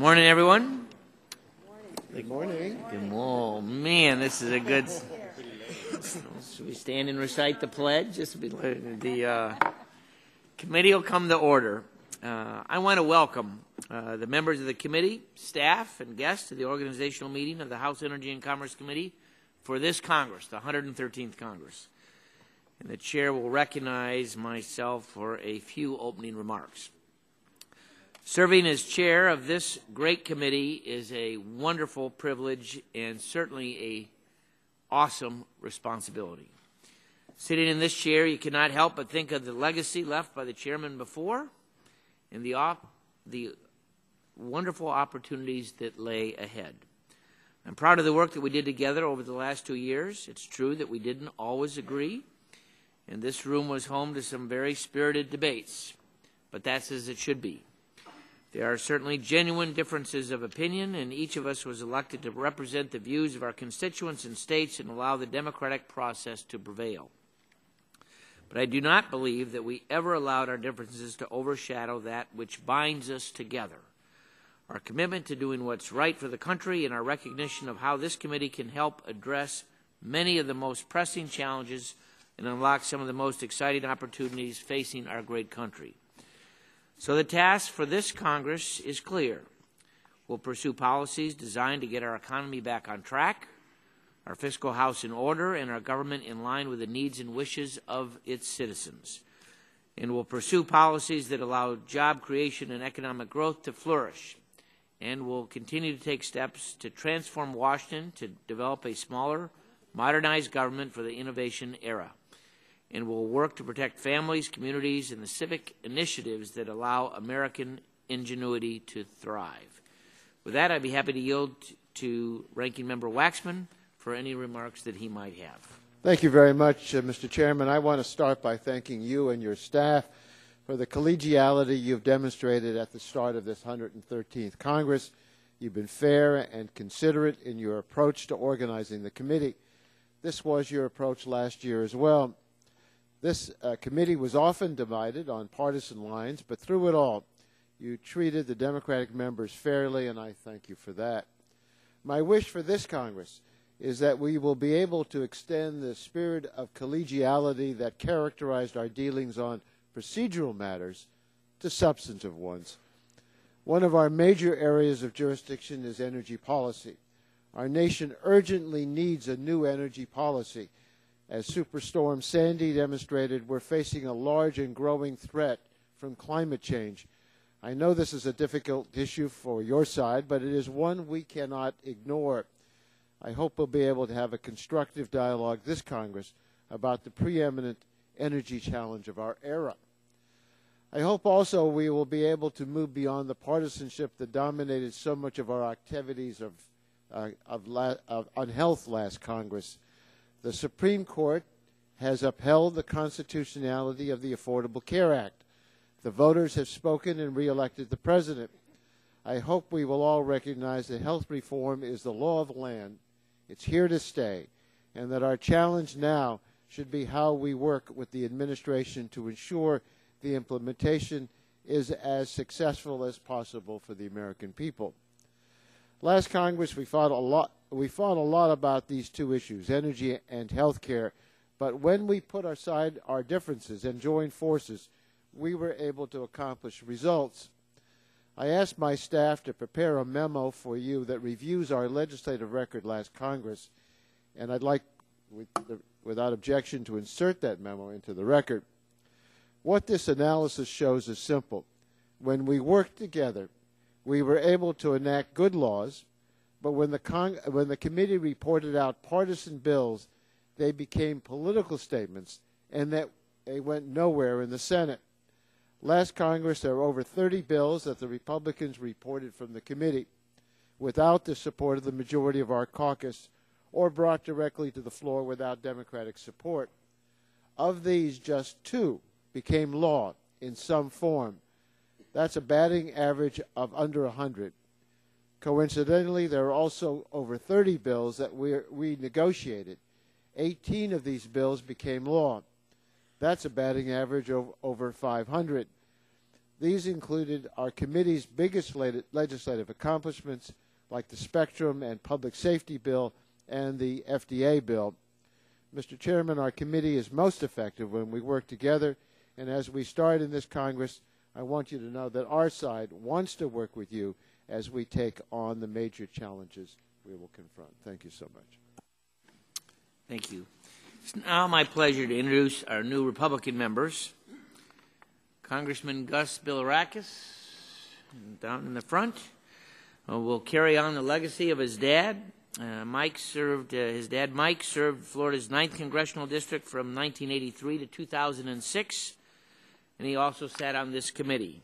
Morning, everyone. Good morning. Good morning. Man, this is a good. Should we stand and recite the pledge? The committee will come to order. I want to welcome the members of the committee, staff, and guests to the organizational meeting of the House Energy and Commerce Committee for this Congress, the 113th Congress. And the chair will recognize myself for a few opening remarks. Serving as chair of this great committee is a wonderful privilege and certainly an awesome responsibility. Sitting in this chair, you cannot help but think of the legacy left by the chairman before and the wonderful opportunities that lay ahead. I'm proud of the work that we did together over the last 2 years. It's true that we didn't always agree, and this room was home to some very spirited debates, but that's as it should be. There are certainly genuine differences of opinion, and each of us was elected to represent the views of our constituents and states and allow the democratic process to prevail. But I do not believe that we ever allowed our differences to overshadow that which binds us together. Our commitment to doing what's right for the country and our recognition of how this committee can help address many of the most pressing challenges and unlock some of the most exciting opportunities facing our great country. So the task for this Congress is clear. We'll pursue policies designed to get our economy back on track, our fiscal house in order, and our government in line with the needs and wishes of its citizens. And we'll pursue policies that allow job creation and economic growth to flourish. And we'll continue to take steps to transform Washington to develop a smaller, modernized government for the innovation era. And will work to protect families, communities, and the civic initiatives that allow American ingenuity to thrive. With that, I'd be happy to yield to Ranking Member Waxman for any remarks that he might have. Thank you very much, Mr. Chairman. I want to start by thanking you and your staff for the collegiality you've demonstrated at the start of this 113th Congress. You've been fair and considerate in your approach to organizing the committee. This was your approach last year as well. This committee was often divided on partisan lines, but through it all, you treated the Democratic members fairly, and I thank you for that. My wish for this Congress is that we will be able to extend the spirit of collegiality that characterized our dealings on procedural matters to substantive ones. One of our major areas of jurisdiction is energy policy. Our nation urgently needs a new energy policy. As Superstorm Sandy demonstrated, we're facing a large and growing threat from climate change. I know this is a difficult issue for your side, but it is one we cannot ignore. I hope we'll be able to have a constructive dialogue this Congress about the preeminent energy challenge of our era. I hope also we will be able to move beyond the partisanship that dominated so much of our activities on health last Congress. The Supreme Court has upheld the constitutionality of the Affordable Care Act. The voters have spoken and reelected the president. I hope we will all recognize that health reform is the law of the land. It's here to stay, and that our challenge now should be how we work with the administration to ensure the implementation is as successful as possible for the American people. Last Congress, we fought a lot about these two issues, energy and health care, but when we put aside our differences and joined forces, we were able to accomplish results. I asked my staff to prepare a memo for you that reviews our legislative record last Congress, and I'd like, without objection, to insert that memo into the record. What this analysis shows is simple. When we worked together, we were able to enact good laws, but when the committee reported out partisan bills, they became political statements, and that they went nowhere in the Senate. Last Congress, there were over 30 bills that the Republicans reported from the committee without the support of the majority of our caucus or brought directly to the floor without Democratic support. Of these, just 2 became law in some form. That's a batting average of under 100. Coincidentally, there are also over 30 bills that we negotiated. 18 of these bills became law. That's a batting average of over 500. These included our committee's biggest legislative accomplishments, like the Spectrum and Public Safety Bill and the FDA bill. Mr. Chairman, our committee is most effective when we work together, and as we start in this Congress, I want you to know that our side wants to work with you as we take on the major challenges we will confront. Thank you so much. Thank you. It's now my pleasure to introduce our new Republican members. Congressman Gus Bilirakis, down in the front, will carry on the legacy of his dad. His dad Mike served Florida's 9th Congressional District from 1983 to 2006, and he also sat on this committee.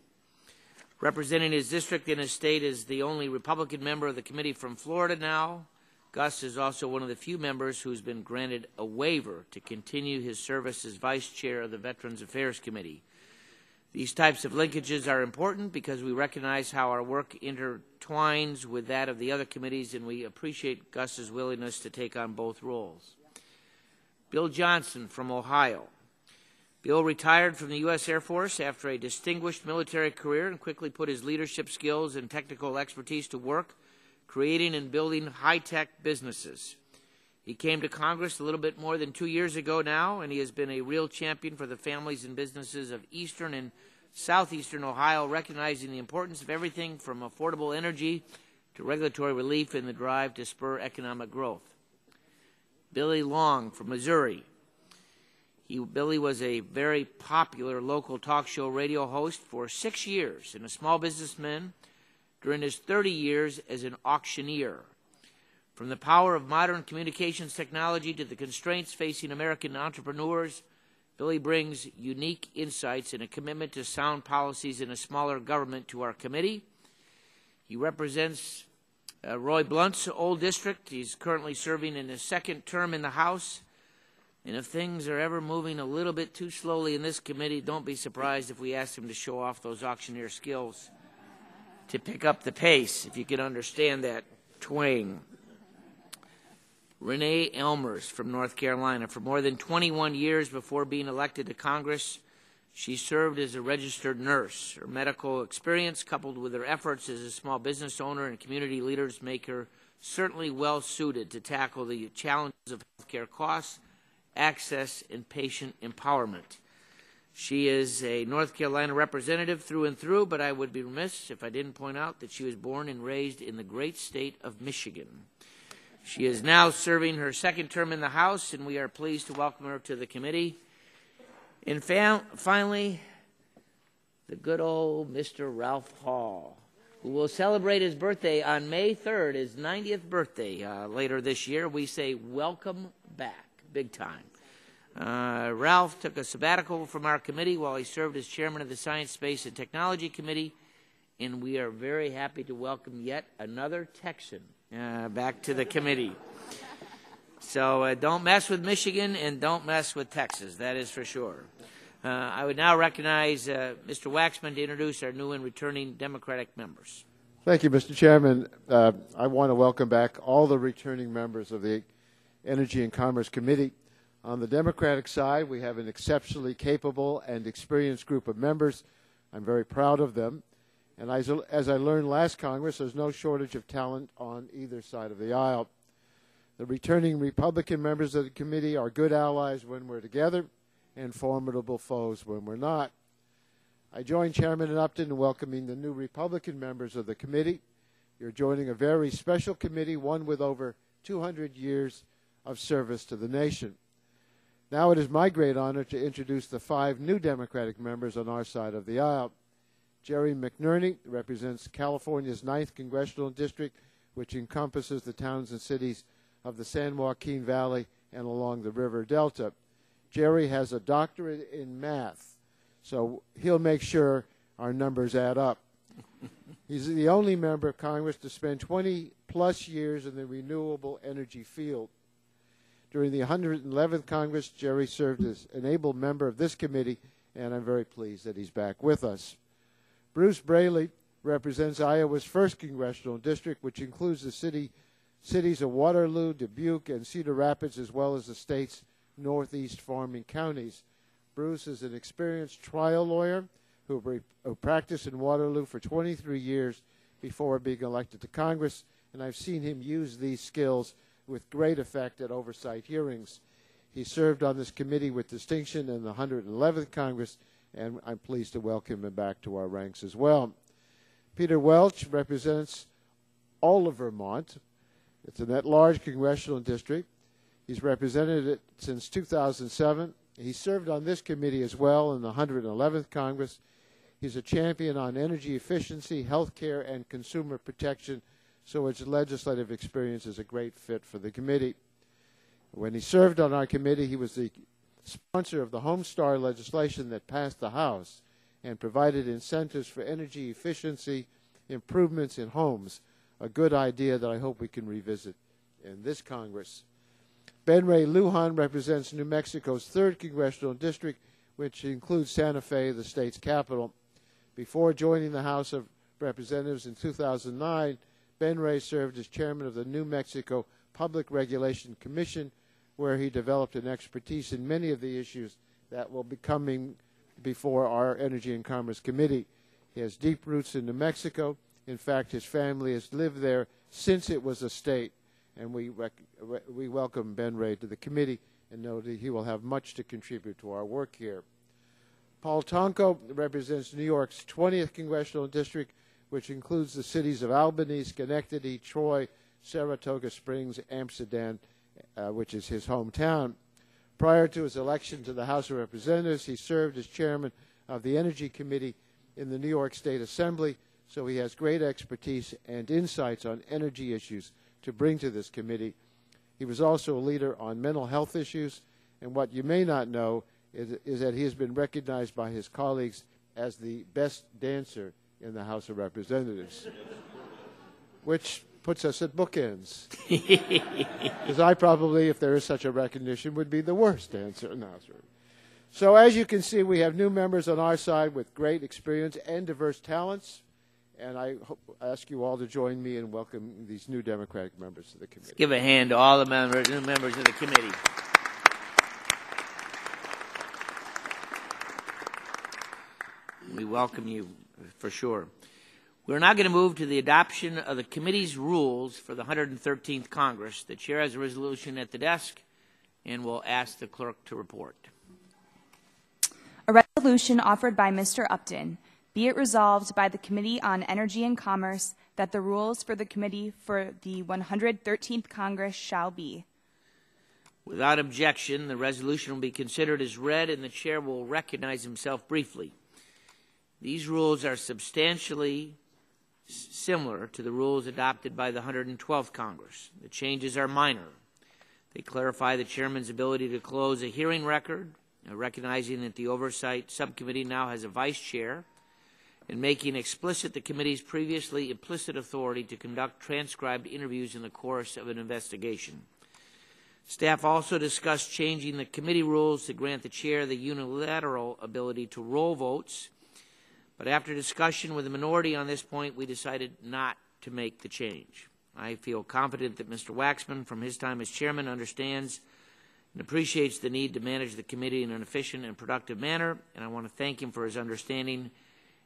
Representing his district and his state as the only Republican member of the committee from Florida now, Gus is also one of the few members who's been granted a waiver to continue his service as vice chair of the Veterans Affairs Committee. These types of linkages are important because we recognize how our work intertwines with that of the other committees, and we appreciate Gus's willingness to take on both roles. Bill Johnson from Ohio. Bill retired from the U.S. Air Force after a distinguished military career and quickly put his leadership skills and technical expertise to work, creating and building high-tech businesses. He came to Congress a little bit more than 2 years ago now, and he has been a real champion for the families and businesses of eastern and southeastern Ohio, recognizing the importance of everything from affordable energy to regulatory relief in the drive to spur economic growth. Billy Long from Missouri. Billy was a very popular local talk show radio host for 6 years and a small businessman during his 30 years as an auctioneer. From the power of modern communications technology to the constraints facing American entrepreneurs, Billy brings unique insights and a commitment to sound policies in a smaller government to our committee. He represents Roy Blunt's old district. He's currently serving in his second term in the House. And if things are ever moving a little bit too slowly in this committee, don't be surprised if we ask him to show off those auctioneer skills to pick up the pace, if you can understand that twang. Renee Elmers from North Carolina. For more than 21 years before being elected to Congress, she served as a registered nurse. Her medical experience, coupled with her efforts as a small business owner and community leaders, make her certainly well suited to tackle the challenges of healthcare costs, access, and patient empowerment. She is a North Carolina representative through and through, but I would be remiss if I didn't point out that she was born and raised in the great state of Michigan. She is now serving her second term in the House, and we are pleased to welcome her to the committee. And finally, the good old Mr. Ralph Hall, who will celebrate his birthday on May 3rd, his 90th birthday later this year. We say welcome back, big time. Ralph took a sabbatical from our committee while he served as chairman of the Science, Space, and Technology Committee, and we are very happy to welcome yet another Texan back to the committee. So don't mess with Michigan and don't mess with Texas, that is for sure. I would now recognize Mr. Waxman to introduce our new and returning Democratic members. Thank you, Mr. Chairman. I want to welcome back all the returning members of the Energy and Commerce Committee. On the Democratic side, we have an exceptionally capable and experienced group of members. I'm very proud of them. And as I learned last Congress, there's no shortage of talent on either side of the aisle. The returning Republican members of the committee are good allies when we're together and formidable foes when we're not. I join Chairman Upton in welcoming the new Republican members of the committee. You're joining a very special committee, one with over 200 years of service to the nation. Now it is my great honor to introduce the 5 new Democratic members on our side of the aisle. Jerry McNerney represents California's 9th Congressional District, which encompasses the towns and cities of the San Joaquin Valley and along the River Delta. Jerry has a doctorate in math, so he'll make sure our numbers add up. He's the only member of Congress to spend 20-plus years in the renewable energy field. During the 111th Congress, Jerry served as an able member of this committee, and I'm very pleased that he's back with us. Bruce Braley represents Iowa's 1st Congressional District, which includes the cities of Waterloo, Dubuque, and Cedar Rapids, as well as the state's northeast farming counties. Bruce is an experienced trial lawyer who practiced in Waterloo for 23 years before being elected to Congress, and I've seen him use these skills with great effect at oversight hearings. He served on this committee with distinction in the 111th Congress, and I'm pleased to welcome him back to our ranks as well. Peter Welch represents all of Vermont. It's an at-large congressional district. He's represented it since 2007. He served on this committee as well in the 111th Congress. He's a champion on energy efficiency, health care, and consumer protection, so his legislative experience is a great fit for the committee. When he served on our committee, he was the sponsor of the Homestar legislation that passed the House and provided incentives for energy efficiency improvements in homes, a good idea that I hope we can revisit in this Congress. Ben Ray Lujan represents New Mexico's 3rd Congressional District, which includes Santa Fe, the state's capital. Before joining the House of Representatives in 2009, Ben Ray served as chairman of the New Mexico Public Regulation Commission, where he developed an expertise in many of the issues that will be coming before our Energy and Commerce Committee. He has deep roots in New Mexico. In fact, his family has lived there since it was a state, and we welcome Ben Ray to the committee and know that he will have much to contribute to our work here. Paul Tonko represents New York's 20th Congressional District, which includes the cities of Albany, Schenectady, Troy, Saratoga Springs, Amsterdam, which is his hometown. Prior to his election to the House of Representatives, he served as chairman of the Energy Committee in the New York State Assembly, so he has great expertise and insights on energy issues to bring to this committee. He was also a leader on mental health issues, and what you may not know is that he has been recognized by his colleagues as the best dancer in the House of Representatives, which puts us at bookends. Because I probably, if there is such a recognition, would be the worst dancer. No, sorry. So as you can see, we have new members on our side with great experience and diverse talents, and I ask you all to join me in welcoming these new Democratic members to the committee. Let's give a hand to all the new members of the committee. We welcome you for sure. We're now going to move to the adoption of the committee's rules for the 113th Congress. The chair has a resolution at the desk and will ask the clerk to report. A resolution offered by Mr. Upton. Be it resolved by the Committee on Energy and Commerce that the rules for the committee for the 113th Congress shall be. Without objection, the resolution will be considered as read and the chair will recognize himself briefly. These rules are substantially similar to the rules adopted by the 112th Congress. The changes are minor. They clarify the chairman's ability to close a hearing record, recognizing that the Oversight Subcommittee now has a vice chair, and making explicit the committee's previously implicit authority to conduct transcribed interviews in the course of an investigation. Staff also discussed changing the committee rules to grant the chair the unilateral ability to roll votes, but after discussion with the minority on this point, we decided not to make the change. I feel confident that Mr. Waxman, from his time as chairman, understands and appreciates the need to manage the committee in an efficient and productive manner, and I want to thank him for his understanding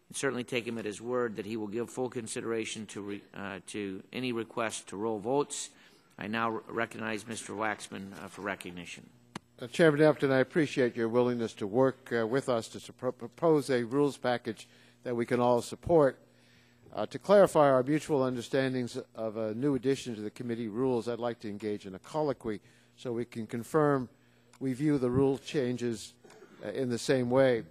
and certainly take him at his word that he will give full consideration to any request to roll votes. I now recognize Mr. Waxman for recognition. Chairman Upton, I appreciate your willingness to work with us to propose a rules package that we can all support. To clarify our mutual understandings of a new addition to the committee rules, I'd like to engage in a colloquy so we can confirm we view the rule changes in the same way.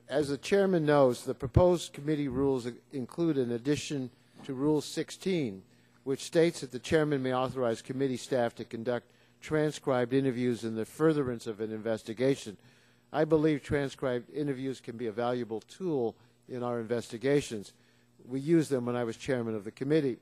As the chairman knows, the proposed committee rules include an addition to Rule 16, which states that the chairman may authorize committee staff to conduct transcribed interviews in the furtherance of an investigation. I believe transcribed interviews can be a valuable tool in our investigations. We used them when I was chairman of the committee.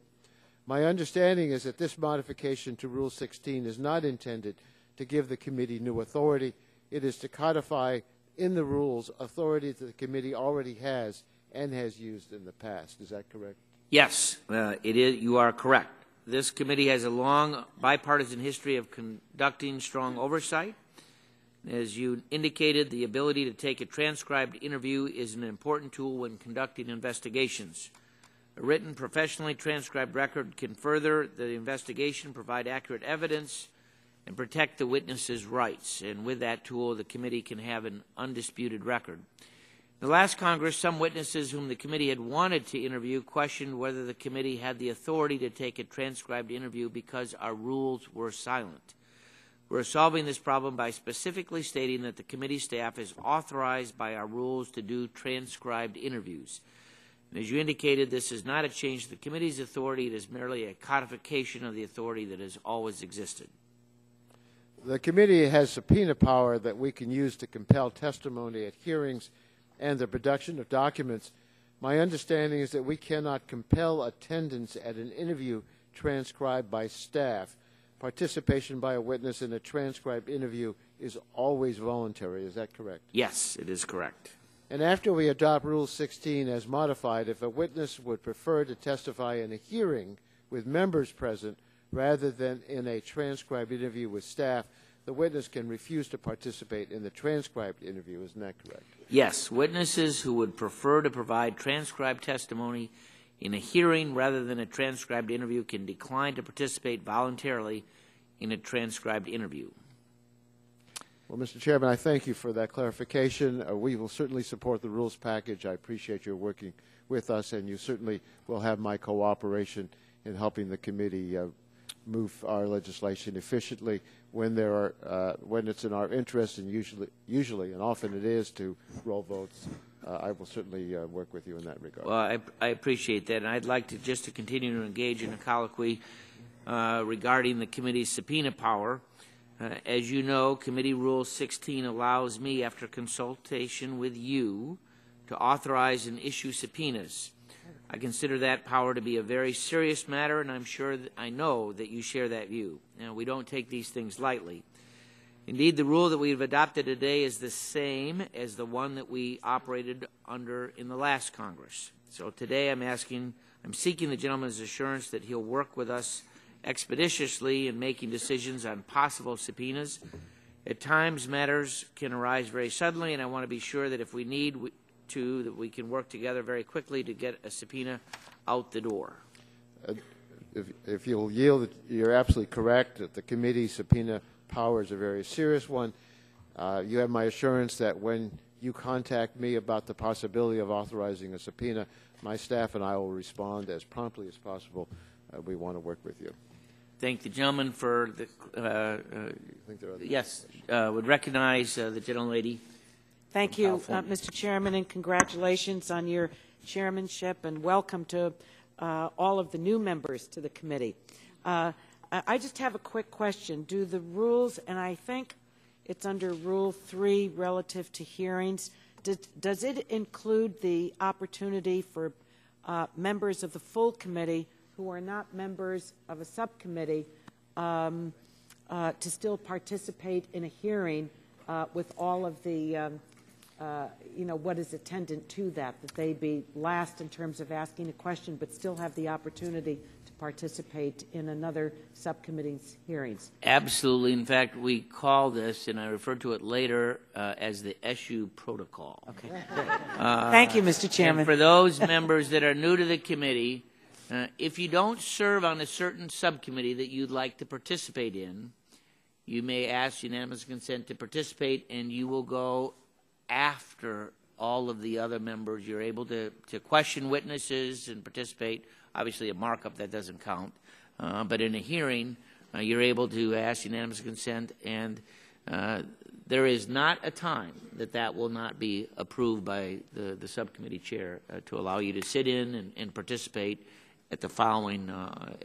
My understanding is that this modification to Rule 16 is not intended to give the committee new authority. It is to codify in the rules authority that the committee already has and has used in the past. Is that correct? Yes, it is. You are correct. This committee has a long bipartisan history of conducting strong oversight. As you indicated, the ability to take a transcribed interview is an important tool when conducting investigations. A written, professionally transcribed record can further the investigation, provide accurate evidence, and protect the witness's rights. And with that tool, the committee can have an undisputed record. In the last Congress, some witnesses whom the committee had wanted to interview questioned whether the committee had the authority to take a transcribed interview because our rules were silent. We're solving this problem by specifically stating that the committee staff is authorized by our rules to do transcribed interviews. And as you indicated, this is not a change to the committee's authority. It is merely a codification of the authority that has always existed. The committee has subpoena power that we can use to compel testimony at hearings and the production of documents. My understanding is that we cannot compel attendance at an interview transcribed by staff. Participation by a witness in a transcribed interview is always voluntary. Is that correct? Yes, it is correct. And after we adopt Rule 16 as modified, if a witness would prefer to testify in a hearing with members present rather than in a transcribed interview with staff, the witness can refuse to participate in the transcribed interview. Isn't that correct? Yes, witnesses who would prefer to provide transcribed testimony in a hearing rather than a transcribed interview can decline to participate voluntarily in a transcribed interview. Well, Mr. Chairman, I thank you for that clarification. We will certainly support the rules package. I appreciate your working with us, and you certainly will have my cooperation in helping the committee move our legislation efficiently when there are when it's in our interest, and usually and often it is, to roll votes. I will certainly work with you in that regard. Well, I appreciate that, and I'd like to just to continue to engage in a colloquy regarding the committee's subpoena power. As you know, Committee Rule 16 allows me, after consultation with you, to authorize and issue subpoenas. I consider that power to be a very serious matter, and I know that you share that view. Now, we don't take these things lightly. Indeed, the rule that we've adopted today is the same as the one that we operated under in the last Congress. So today I'm seeking the gentleman's assurance that he'll work with us expeditiously in making decisions on possible subpoenas. At times, matters can arise very suddenly, and I want to be sure that if we need to, that we can work together very quickly to get a subpoena out the door. If you'll yield, you're absolutely correct that the committee's subpoena power is a very serious one. You have my assurance that when you contact me about the possibility of authorizing a subpoena, my staff and I will respond as promptly as possible. We want to work with you. Thank the gentleman for the. Yes, would recognize the gentlelady. Thank you, Mr. Chairman, and congratulations on your chairmanship, and welcome to all of the new members to the committee. I just have a quick question. Do the rules, and I think it's under Rule 3 relative to hearings, does it include the opportunity for members of the full committee who are not members of a subcommittee to still participate in a hearing with all of the what is attendant to that they be last in terms of asking a question but still have the opportunity to participate in another subcommittee's hearings? Absolutely. In fact, we call this, and I refer to it later, as the SU protocol. Okay. Thank you, Mr. Chairman. And for those members that are new to the committee, if you don't serve on a certain subcommittee that you'd like to participate in, you may ask unanimous consent to participate, and you will go after all of the other members. You're able to question witnesses and participate. Obviously, a markup, that doesn't count. But in a hearing, you're able to ask unanimous consent, and there is not a time that will not be approved by the subcommittee chair to allow you to sit in and participate at the following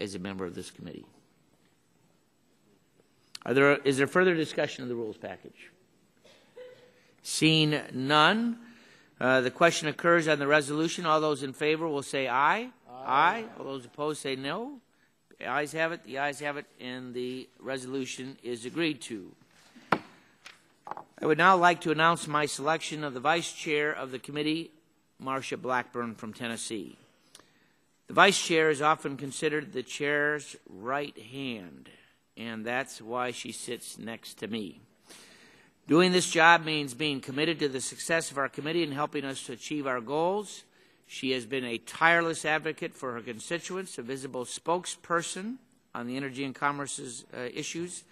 as a member of this committee. Is there further discussion of the rules package? Seeing none, the question occurs on the resolution. All those in favor will say aye. Aye. All those opposed say no. The ayes have it. The ayes have it, and the resolution is agreed to. I would now like to announce my selection of the vice chair of the committee, Marsha Blackburn from Tennessee. The vice chair is often considered the chair's right hand, and that's why she sits next to me. Doing this job means being committed to the success of our committee and helping us to achieve our goals. She has been a tireless advocate for her constituents, a visible spokesperson on the energy and commerce issues,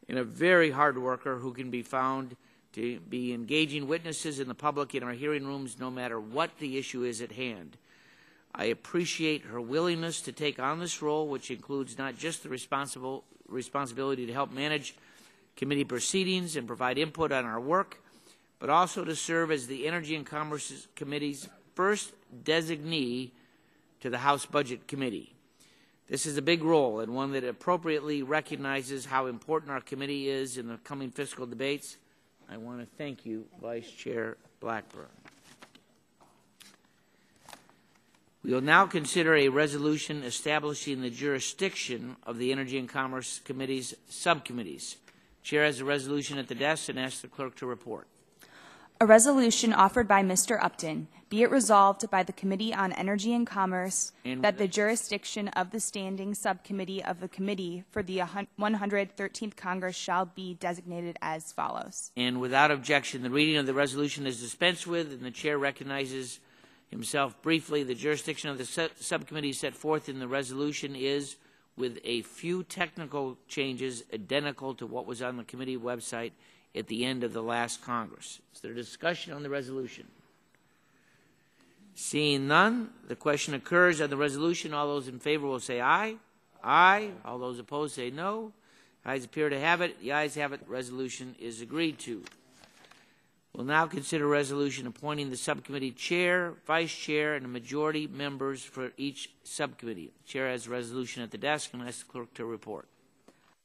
and a very hard worker who can be found to be engaging witnesses in the public in our hearing rooms no matter what the issue is at hand. I appreciate her willingness to take on this role, which includes not just the responsibility to help manage committee proceedings and provide input on our work, but also to serve as the Energy and Commerce Committee's first designee to the House Budget Committee. This is a big role and one that appropriately recognizes how important our committee is in the coming fiscal debates. I want to thank you, Vice Chair Blackburn. We will now consider a resolution establishing the jurisdiction of the Energy and Commerce Committee's subcommittees. Chair has a resolution at the desk and asks the clerk to report. A resolution offered by Mr. Upton, be it resolved by the Committee on Energy and Commerce that the jurisdiction of the standing subcommittee of the Committee for the 113th Congress shall be designated as follows. And without objection, the reading of the resolution is dispensed with, and the Chair recognizes himself briefly. The jurisdiction of the subcommittee set forth in the resolution is, with a few technical changes, identical to what was on the committee website at the end of the last Congress. Is there discussion on the resolution? Seeing none, the question occurs on the resolution. All those in favor will say aye. Aye. All those opposed say no. Ayes appear to have it. The ayes have it. Resolution is agreed to. We'll now consider a resolution appointing the subcommittee chair, vice chair, and a majority members for each subcommittee. The chair has a resolution at the desk and asks the clerk to report.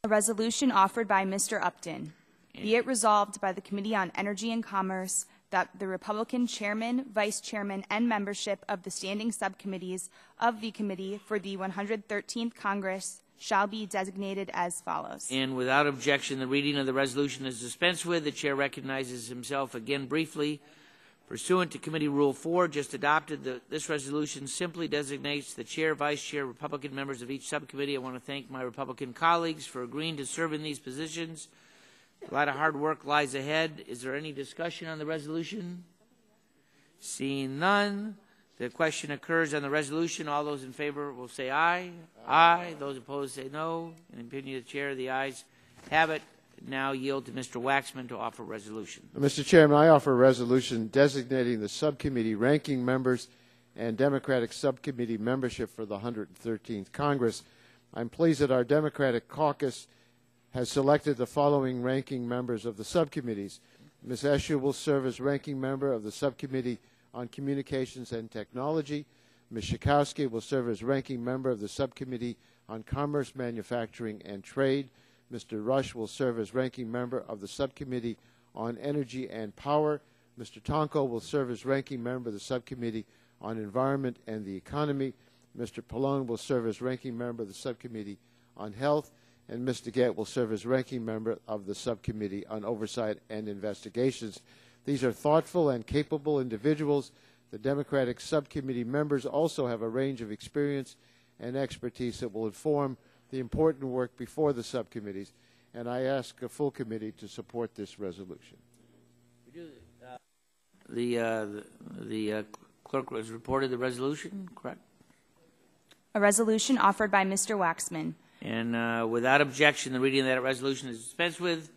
A resolution offered by Mr. Upton. Be it resolved by the Committee on Energy and Commerce that the Republican chairman, vice chairman, and membership of the standing subcommittees of the Committee for the 113th Congress shall be designated as follows. And without objection, the reading of the resolution is dispensed with. The chair recognizes himself again briefly. Pursuant to Committee Rule 4, just adopted, this resolution simply designates the chair, vice chair, Republican members of each subcommittee. I want to thank my Republican colleagues for agreeing to serve in these positions. A lot of hard work lies ahead. Is there any discussion on the resolution? Seeing none, the question occurs on the resolution. All those in favor will say aye. Aye. Those opposed say no. In the opinion of the chair, the ayes have it. Now yield to Mr. Waxman to offer resolution. Mr. Chairman, I offer a resolution designating the subcommittee ranking members and Democratic subcommittee membership for the 113th Congress. I'm pleased that our Democratic caucus has selected the following ranking members of the subcommittees. Ms. Escher will serve as ranking member of the Subcommittee on Communications and Technology. Ms. Schakowsky will serve as ranking member of the Subcommittee on Commerce, Manufacturing, and Trade. Mr. Rush will serve as ranking member of the Subcommittee on Energy and Power. Mr. Tonko will serve as ranking member of the Subcommittee on Environment and the Economy. Mr. Pallone will serve as ranking member of the Subcommittee on Health. And Mr. Gett will serve as ranking member of the Subcommittee on Oversight and Investigations. These are thoughtful and capable individuals. The Democratic subcommittee members also have a range of experience and expertise that will inform the important work before the subcommittees. And I ask a full committee to support this resolution. The clerk has reported the resolution, correct? A resolution offered by Mr. Waxman. And without objection, the reading of that resolution is dispensed with.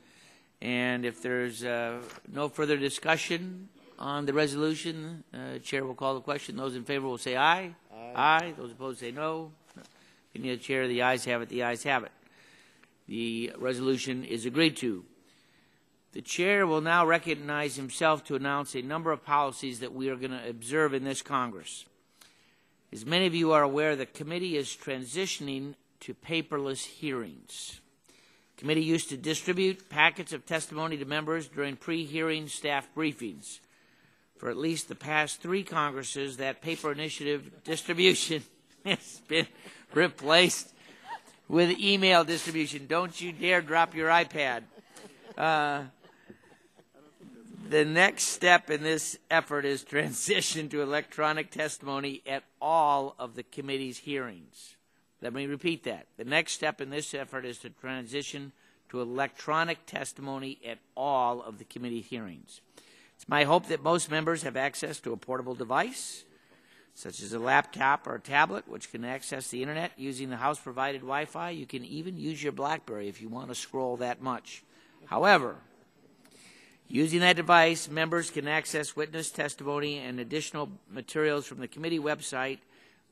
And if there's no further discussion on the resolution, Chair will call the question. Those in favor will say aye. Aye. Aye. Those opposed say no. Opinion of the Chair, the ayes have it. The ayes have it. The resolution is agreed to. The Chair will now recognize himself to announce a number of policies that we are going to observe in this Congress. As many of you are aware, the committee is transitioning to paperless hearings. The committee used to distribute packets of testimony to members during pre-hearing staff briefings. For at least the past 3 Congresses, that paper initiative distribution has been replaced with email distribution. Don't you dare drop your iPad. The next step in this effort is transition to electronic testimony at all of the committee's hearings. Let me repeat that. The next step in this effort is to transition to electronic testimony at all of the committee hearings. It's my hope that most members have access to a portable device, such as a laptop or a tablet, which can access the internet using the House-provided Wi-Fi. You can even use your BlackBerry if you want to scroll that much. However, using that device, members can access witness testimony and additional materials from the committee website.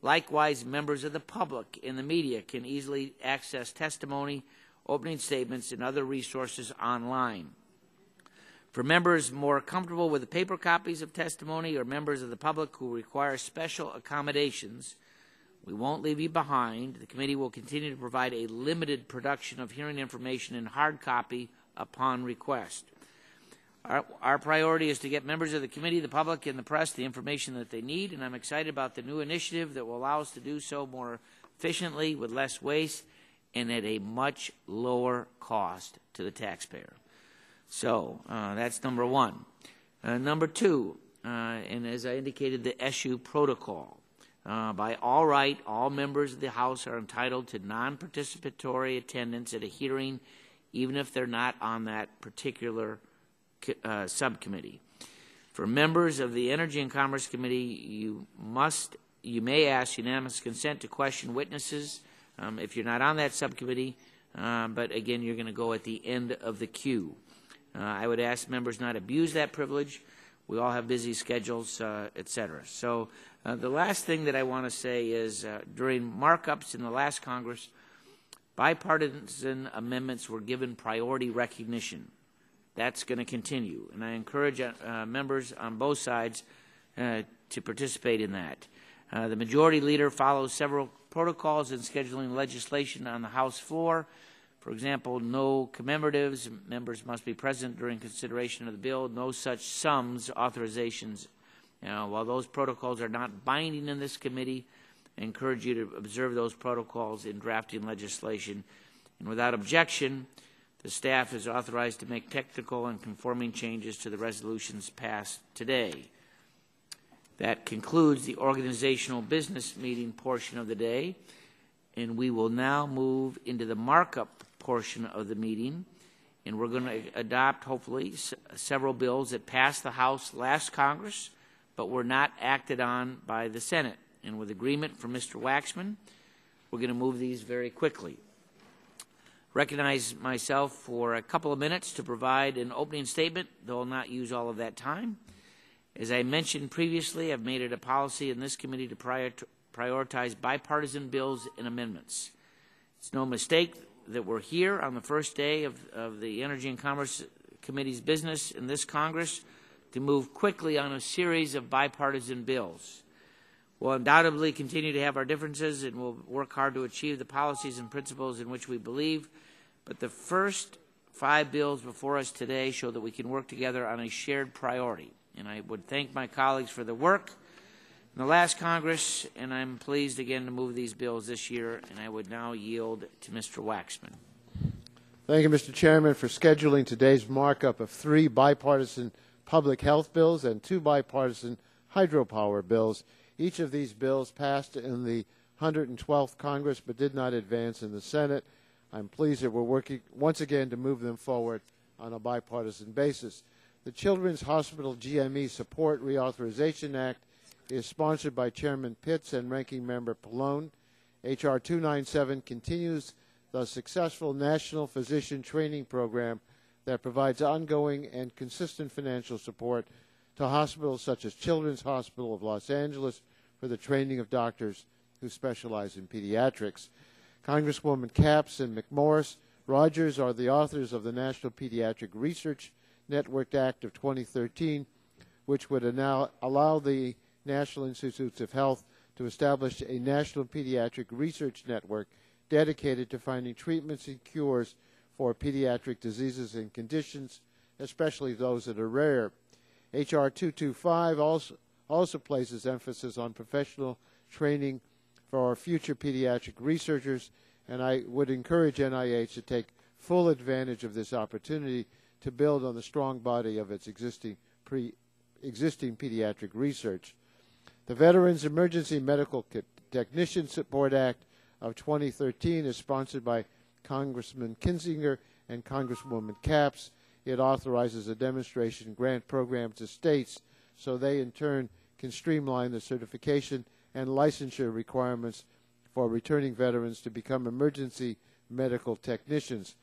Likewise, members of the public and the media can easily access testimony, opening statements, and other resources online. For members more comfortable with the paper copies of testimony or members of the public who require special accommodations, we won't leave you behind. The committee will continue to provide a limited production of hearing information in hard copy upon request. Our priority is to get members of the committee, the public, and the press the information that they need, and I'm excited about the new initiative that will allow us to do so more efficiently with less waste and at a much lower cost to the taxpayer. So that's number one. Number two, and as I indicated, the SU protocol. By all right, all members of the House are entitled to non-participatory attendance at a hearing, even if they're not on that particular subcommittee. For members of the Energy and Commerce Committee, you may ask unanimous consent to question witnesses if you're not on that subcommittee, but again, you're going to go at the end of the queue. I would ask members not abuse that privilege. We all have busy schedules, et cetera. So the last thing that I want to say is during markups in the last Congress, bipartisan amendments were given priority recognition. That's going to continue, and I encourage members on both sides to participate in that. The majority leader follows several protocols in scheduling legislation on the House floor. For example, no commemoratives, members must be present during consideration of the bill, no such sums, authorizations. While those protocols are not binding in this committee, I encourage you to observe those protocols in drafting legislation. And without objection, the staff is authorized to make technical and conforming changes to the resolutions passed today. That concludes the organizational business meeting portion of the day, and we will now move into the markup portion of the meeting, and we're going to adopt, hopefully, several bills that passed the House last Congress but were not acted on by the Senate. And with agreement from Mr. Waxman, we're going to move these very quickly. Recognize myself for a couple of minutes to provide an opening statement, though I'll not use all of that time. As I mentioned previously, I've made it a policy in this committee to prioritize bipartisan bills and amendments. It's no mistake that we're here on the first day of the Energy and Commerce Committee's business in this Congress to move quickly on a series of bipartisan bills. We'll undoubtedly continue to have our differences, and we'll work hard to achieve the policies and principles in which we believe, but the first 5 bills before us today show that we can work together on a shared priority. And I would thank my colleagues for the work in the last Congress, and I'm pleased again to move these bills this year, and I would now yield to Mr. Waxman. Thank you, Mr. Chairman, for scheduling today's markup of 3 bipartisan public health bills and 2 bipartisan hydropower bills. Each of these bills passed in the 112th Congress but did not advance in the Senate. I'm pleased that we're working once again to move them forward on a bipartisan basis. The Children's Hospital GME Support Reauthorization Act is sponsored by Chairman Pitts and Ranking Member Pallone. H.R. 297 continues the successful National Physician Training Program that provides ongoing and consistent financial support to hospitals such as Children's Hospital of Los Angeles for the training of doctors who specialize in pediatrics. Congresswoman Capps and McMorris Rogers are the authors of the National Pediatric Research Network Act of 2013, which would now allow the National Institutes of Health to establish a national pediatric research network dedicated to finding treatments and cures for pediatric diseases and conditions, especially those that are rare. H.R. 225 also places emphasis on professional training for our future pediatric researchers, and I would encourage NIH to take full advantage of this opportunity to build on the strong body of its existing pediatric research. The Veterans Emergency Medical Technician Support Act of 2013 is sponsored by Congressman Kinzinger and Congresswoman Capps. It authorizes a demonstration grant program to states so they in turn can streamline the certification and licensure requirements for returning veterans to become emergency medical technicians.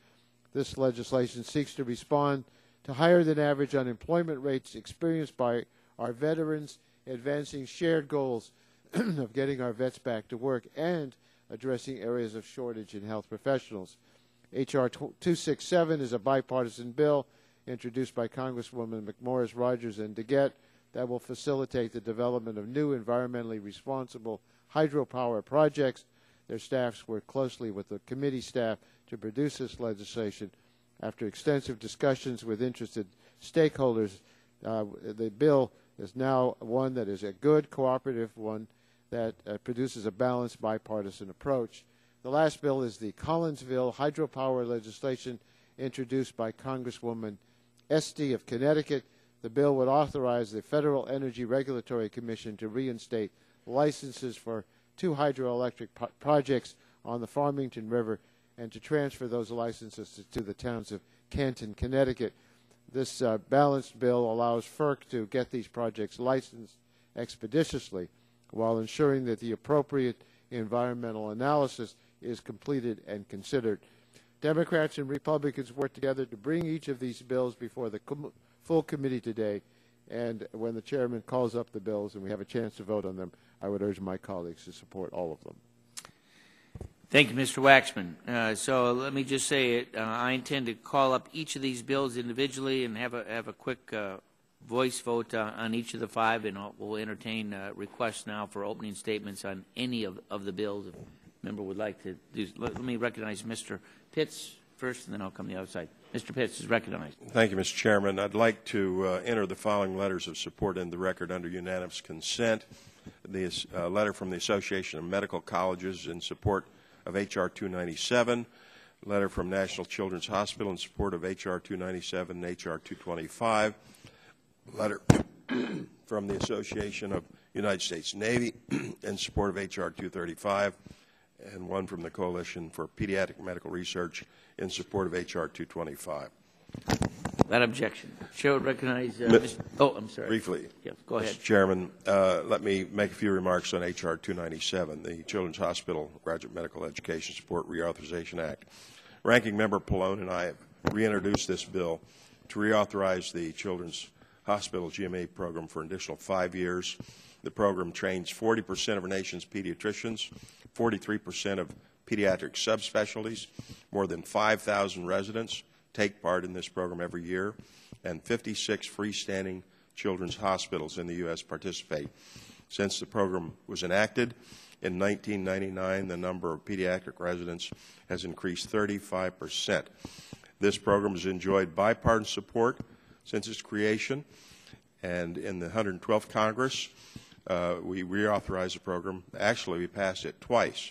This legislation seeks to respond to higher than average unemployment rates experienced by our veterans, advancing shared goals of getting our vets back to work and addressing areas of shortage in health professionals. H.R. 267 is a bipartisan bill introduced by Congresswoman McMorris, Rogers, and DeGette that will facilitate the development of new environmentally responsible hydropower projects. Their staffs work closely with the committee staff to produce this legislation. After extensive discussions with interested stakeholders, the bill is now one that is a good cooperative one that produces a balanced bipartisan approach. The last bill is the Collinsville hydropower legislation introduced by Congresswoman Esty of Connecticut. The bill would authorize the Federal Energy Regulatory Commission to reinstate licenses for 2 hydroelectric projects on the Farmington River and to transfer those licenses to the towns of Canton, Connecticut. This balanced bill allows FERC to get these projects licensed expeditiously while ensuring that the appropriate environmental analysis is completed and considered. Democrats and Republicans worked together to bring each of these bills before the full committee today, and when the chairman calls up the bills and we have a chance to vote on them, I would urge my colleagues to support all of them. Thank you, Mr. Waxman. So let me just say it. I intend to call up each of these bills individually and have a quick voice vote on each of the 5, and we'll entertain requests now for opening statements on any of the bills. If a member would like to do. Let me recognize Mr. Pitts first, and then I'll come to the other side. Mr. Pitts is recognized. Thank you, Mr. Chairman. I'd like to enter the following letters of support in the record under unanimous consent. This letter from the Association of Medical Colleges in support of H.R. 297, letter from National Children's Hospital in support of H.R. 297 and H.R. 225, letter from the Association of United States Navy in support of H.R. 235, and one from the Coalition for Pediatric Medical Research in support of H.R. 225. That objection. Chair would recognize Mr. Oh, I'm sorry. Briefly. Yeah, go ahead. Mr. Chairman, let me make a few remarks on H.R. 297, the Children's Hospital Graduate Medical Education Support Reauthorization Act. Ranking Member Pallone and I have reintroduced this bill to reauthorize the Children's Hospital GMA program for an additional 5 years. The program trains 40% of our nation's pediatricians, 43% of pediatric subspecialties, more than 5,000 residents take part in this program every year, and 56 freestanding children's hospitals in the U.S. participate. Since the program was enacted in 1999, the number of pediatric residents has increased 35%. This program has enjoyed bipartisan support since its creation, and in the 112th Congress, we reauthorized the program. Actually, we passed it twice.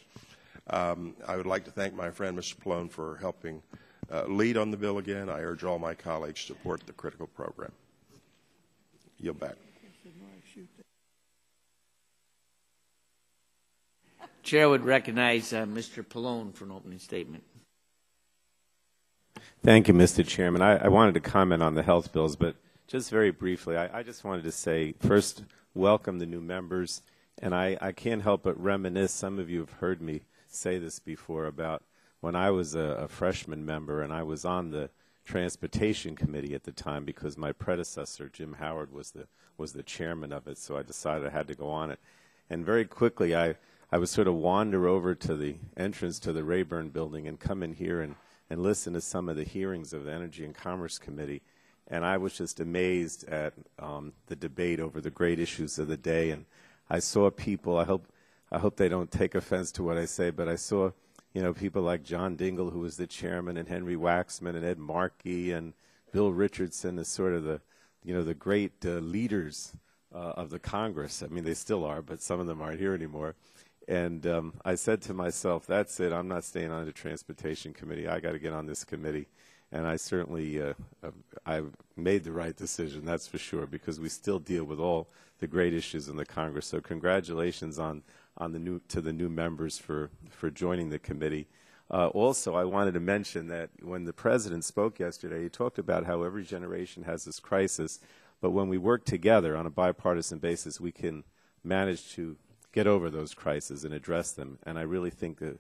I would like to thank my friend, Mr. Pallone, for helping lead on the bill again. I urge all my colleagues to support the critical program. Yield back. Chair would recognize Mr. Pallone for an opening statement. Thank you, Mr. Chairman. I wanted to comment on the health bills, but just very briefly, I just wanted to say, first, welcome the new members. And I can't help but reminisce, some of you have heard me say this before, about when I was a freshman member and I was on the Transportation Committee at the time because my predecessor, Jim Howard, was the chairman of it, so I decided I had to go on it. And very quickly, I would sort of wander over to the entrance to the Rayburn building and come in here and listen to some of the hearings of the Energy and Commerce Committee. And I was just amazed at the debate over the great issues of the day. And I saw people, I hope they don't take offense to what I say, but I saw, people like John Dingell, who was the chairman, and Henry Waxman, and Ed Markey, and Bill Richardson as sort of the great leaders of the Congress. I mean, they still are, but some of them aren't here anymore. And I said to myself, that's it. I'm not staying on the Transportation Committee. I got to get on this committee. And I certainly I made the right decision, that's for sure, because we still deal with all the great issues in the Congress. So congratulations to the new members for joining the committee. Also, I wanted to mention that when the President spoke yesterday, he talked about how every generation has this crisis, but when we work together on a bipartisan basis, we can manage to get over those crises and address them. And I really think that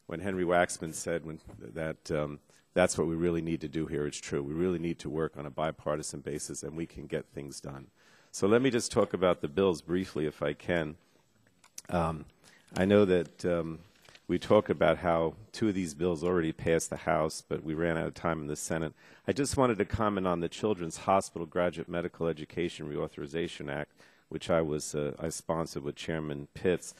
when Henry Waxman said that's what we really need to do here, it's true. We really need to work on a bipartisan basis, and we can get things done. So let me just talk about the bills briefly, if I can. I know that we talked about how 2 of these bills already passed the House, but we ran out of time in the Senate. I just wanted to comment on the Children's Hospital Graduate Medical Education Reauthorization Act, which I sponsored with Chairman Pitts.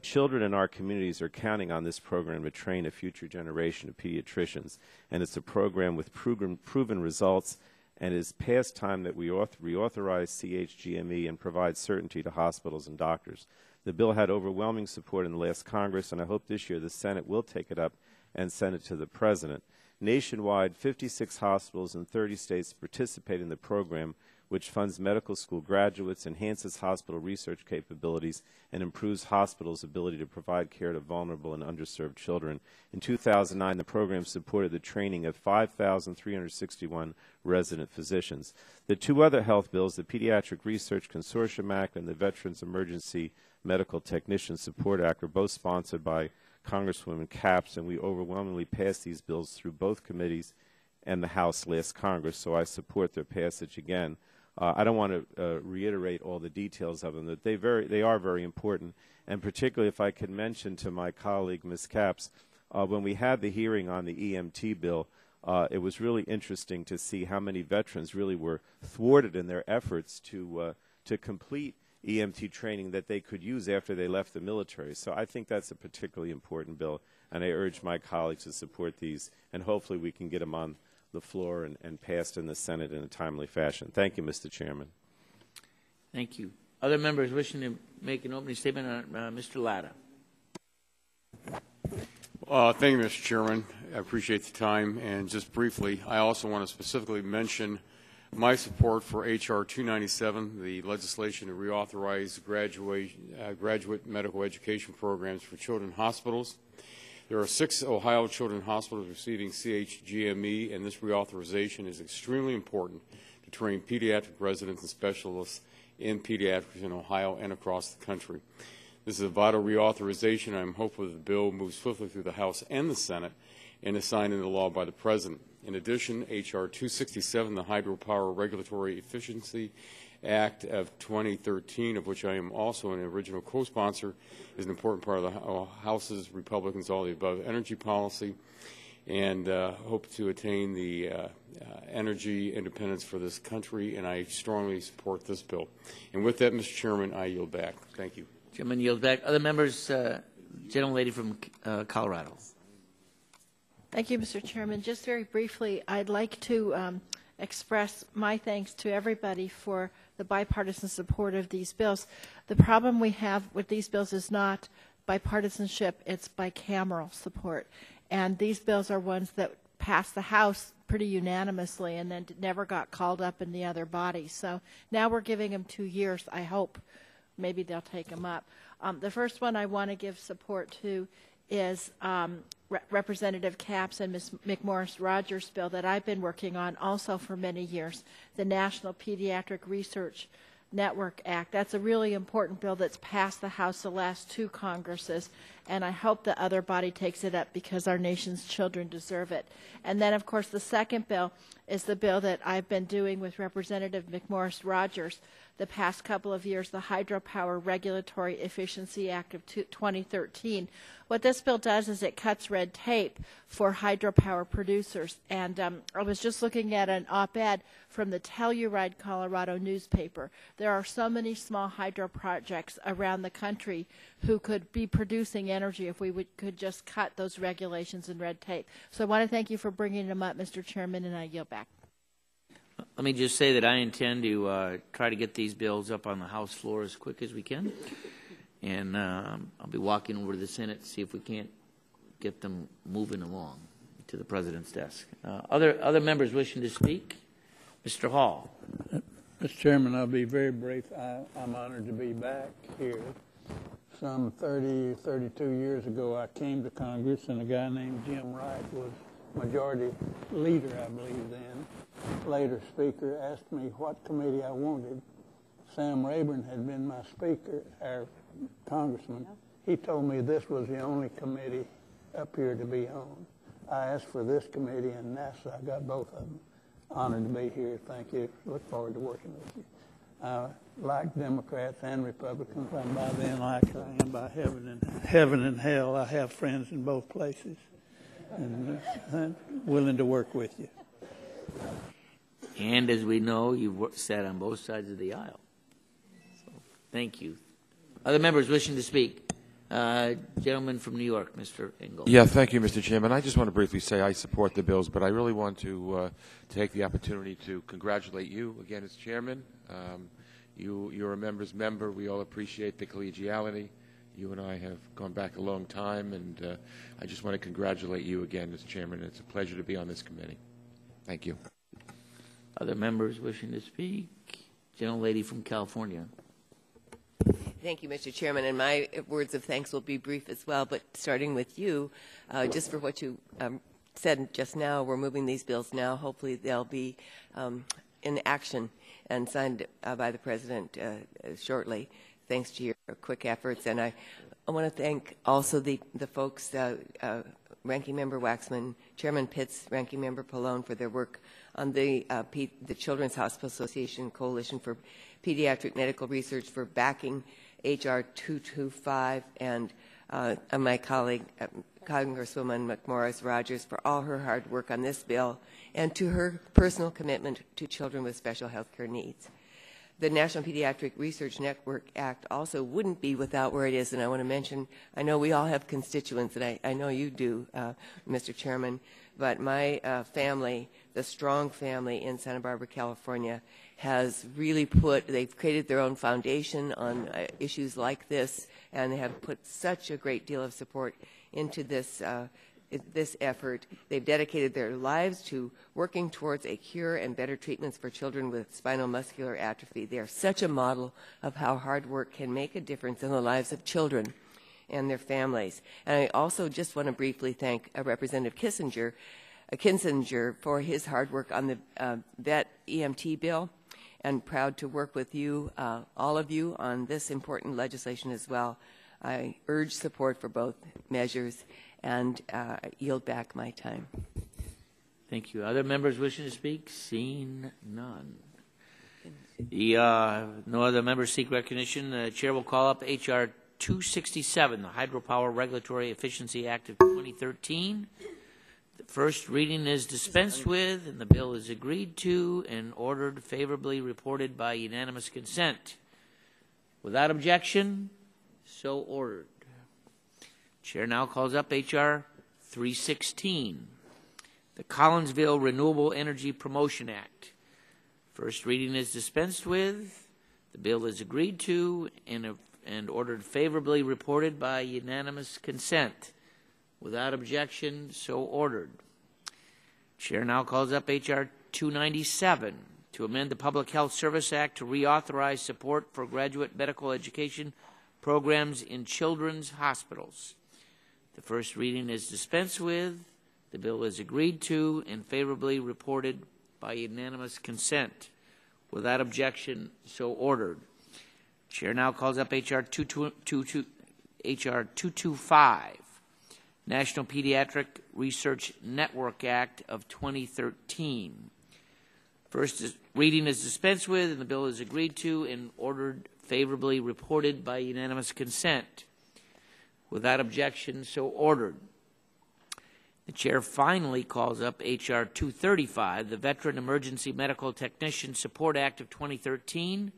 Children in our communities are counting on this program to train a future generation of pediatricians, and it's a program with proven results, and it is past time that we reauthorize CHGME and provide certainty to hospitals and doctors. The bill had overwhelming support in the last Congress, and I hope this year the Senate will take it up and send it to the President. Nationwide, 56 hospitals in 30 states participate in the program, which funds medical school graduates, enhances hospital research capabilities, and improves hospitals' ability to provide care to vulnerable and underserved children. In 2009, the program supported the training of 5,361 resident physicians. The 2 other health bills, the Pediatric Research Consortium Act and the Veterans Emergency Medical Technician Support Act, are both sponsored by Congresswoman Capps, and we overwhelmingly passed these bills through both committees and the House last Congress, so I support their passage again. I don't want to reiterate all the details of them, that they are very important, and particularly if I could mention to my colleague, Ms. Capps, when we had the hearing on the EMT bill, it was really interesting to see how many veterans really were thwarted in their efforts to complete EMT training that they could use after they left the military. So I think that's a particularly important bill, and I urge my colleagues to support these, and hopefully we can get them on the floor and passed in the Senate in a timely fashion. Thank you, Mr. Chairman. Thank you. Other members wishing to make an opening statement on Mr. Latta. Thank you, Mr. Chairman. I appreciate the time. And just briefly, I also want to specifically mention my support for H.R. 297, the legislation to reauthorize graduate medical education programs for children hospitals. There are 6 Ohio children's hospitals receiving CHGME, and this reauthorization is extremely important to train pediatric residents and specialists in pediatrics in Ohio and across the country. This is a vital reauthorization. I'm hopeful that the bill moves swiftly through the House and the Senate and is signed into law by the President. In addition, H.R. 267, the Hydropower Regulatory Efficiency Act of 2013, of which I am also an original co-sponsor, is an important part of the House's Republicans all the above energy policy, and hope to attain the energy independence for this country, and I strongly support this bill. And with that, Mr. Chairman, I yield back. Thank you. Chairman yields back. Other members, gentlelady from Colorado. Thank you, Mr. Chairman. Just very briefly, I'd like to express my thanks to everybody for the bipartisan support of these bills. The problem we have with these bills is not bipartisanship, it's bicameral support. And these bills are ones that passed the House pretty unanimously and then never got called up in the other bodies. So now we're giving them 2 years. I hope maybe they'll take them up. The first one I want to give support to is Representative Capps and Ms. McMorris-Rogers' bill that I've been working on also for many years, the National Pediatric Research Network Act. That's a really important bill that's passed the House the last 2 Congresses, and I hope the other body takes it up because our nation's children deserve it. And then, of course, the second bill is the bill that I've been doing with Representative McMorris-Rogers the past couple of years, the Hydropower Regulatory Efficiency Act of 2013. What this bill does is it cuts red tape for hydropower producers. And I was just looking at an op-ed from the Telluride, Colorado newspaper. There are so many small hydro projects around the country who could be producing energy if we could just cut those regulations and red tape. So I want to thank you for bringing them up, Mr. Chairman, and I yield back. Let me just say that I intend to try to get these bills up on the House floor as quick as we can. And I'll be walking over to the Senate to see if we can't get them moving along to the President's desk. Other members wishing to speak? Mr. Hall. Mr. Chairman, I'll be very brief. I'm honored to be back here. some 32 years ago, I came to Congress, and a guy named Jim Wright was majority leader, I believe then, later speaker, asked me what committee I wanted. Sam Rayburn had been my speaker, our congressman. He told me this was the only committee up here to be on. I asked for this committee and NASA. I got both of them. Honored to be here. Thank you. Look forward to working with you. I like Democrats and Republicans. I'm by then like I am by heaven and hell. I have friends in both places, and I'm willing to work with you. And as we know, you've sat on both sides of the aisle. So, thank you. Other members wishing to speak? Gentleman from New York, Mr. Engel. Yeah, thank you, Mr. Chairman. I just want to briefly say I support the bills, but I really want to take the opportunity to congratulate you again as chairman. You're a member's member. We all appreciate the collegiality. You and I have gone back a long time, and I just want to congratulate you again as chairman. It's a pleasure to be on this committee. Thank you. Other members wishing to speak? Gentlelady from California. Thank you, Mr. Chairman, and my words of thanks will be brief as well, but starting with you, just for what you said just now, we're moving these bills now. Hopefully they'll be in action and signed by the President shortly, thanks to your quick efforts. And I want to thank also the folks, Ranking Member Waxman, Chairman Pitts, Ranking Member Pallone for their work on the Children's Hospital Association Coalition for Pediatric Medical Research for backing H.R. 225, and my colleague, Congresswoman McMorris-Rogers, for all her hard work on this bill and to her personal commitment to children with special health care needs. The National Pediatric Research Network Act also wouldn't be without where it is, and I want to mention, I know we all have constituents, and I know you do, Mr. Chairman, but my family, the Strong family in Santa Barbara, California, has really they've created their own foundation on issues like this, and they have put such a great deal of support into this effort. They've dedicated their lives to working towards a cure and better treatments for children with spinal muscular atrophy. They are such a model of how hard work can make a difference in the lives of children and their families. And I also just want to briefly thank Representative Kinzinger for his hard work on the vet EMT bill, and proud to work with you, all of you, on this important legislation as well. I urge support for both measures and yield back my time. Thank you. Other members wishing to speak? Seeing none. No other members seek recognition. The chair will call up H.R. 267, the Hydropower Regulatory Efficiency Act of 2013. The first reading is dispensed with, and the bill is agreed to and ordered favorably reported by unanimous consent. Without objection, so ordered. Chair now calls up H.R. 316, the Collinsville Renewable Energy Promotion Act. First reading is dispensed with. The bill is agreed to and ordered favorably reported by unanimous consent. Without objection, so ordered. Chair now calls up H.R. 297 to amend the Public Health Service Act to reauthorize support for graduate medical education programs in children's hospitals. The first reading is dispensed with. The bill is agreed to and favorably reported by unanimous consent. Without objection, so ordered. Chair now calls up H.R. 225, National Pediatric Research Network Act of 2013. First reading is dispensed with, and the bill is agreed to and ordered favorably reported by unanimous consent. Without objection, so ordered. The chair finally calls up H.R. 235, the Veteran Emergency Medical Technician Support Act of 2013.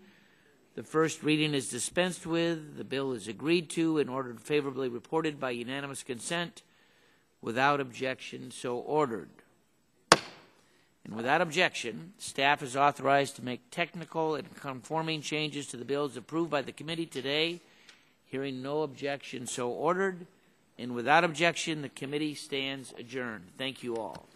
The first reading is dispensed with. The bill is agreed to and ordered favorably reported by unanimous consent. Without objection, so ordered. And without objection, staff is authorized to make technical and conforming changes to the bills approved by the committee today. Hearing no objection, so ordered. And without objection, the committee stands adjourned. Thank you all.